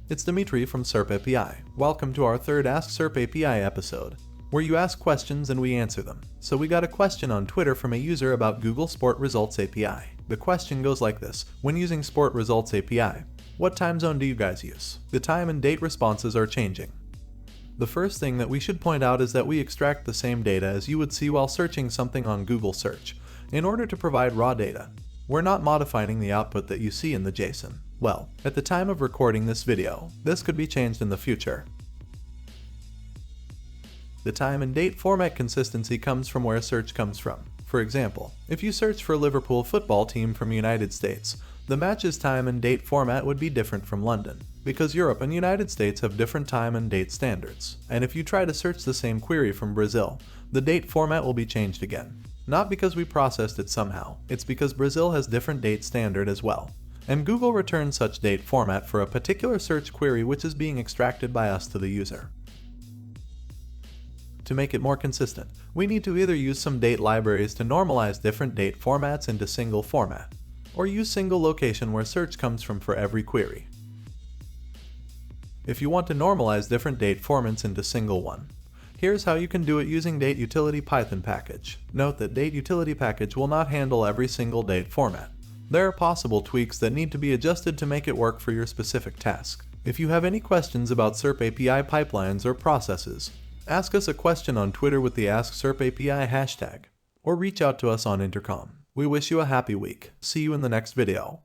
It's Dimitri from SerpApi. Welcome to our third Ask SerpApi episode, where you ask questions and we answer them. So we got a question on Twitter from a user about Google Sport Results API. The question goes like this: when using Sport Results API, what time zone do you guys use? The time and date responses are changing. The first thing that we should point out is that we extract the same data as you would see while searching something on Google search, in order to provide raw data. We're not modifying the output that you see in the JSON. Well, at the time of recording this video, this could be changed in the future. The time and date format consistency comes from where search comes from. For example, if you search for Liverpool football team from United States, the match's time and date format would be different from London, because Europe and United States have different time and date standards. And if you try to search the same query from Brazil, the date format will be changed again. Not because we processed it somehow, it's because Brazil has different date standard as well. And Google returns such date format for a particular search query which is being extracted by us to the user. To make it more consistent, we need to either use some date libraries to normalize different date formats into single format, or use single location where search comes from for every query. If you want to normalize different date formats into single one, here's how you can do it using date utility Python package. Note that date utility package will not handle every single date format. There are possible tweaks that need to be adjusted to make it work for your specific task. If you have any questions about SerpApi pipelines or processes, ask us a question on Twitter with the Ask SerpApi hashtag, or reach out to us on Intercom. We wish you a happy week. See you in the next video.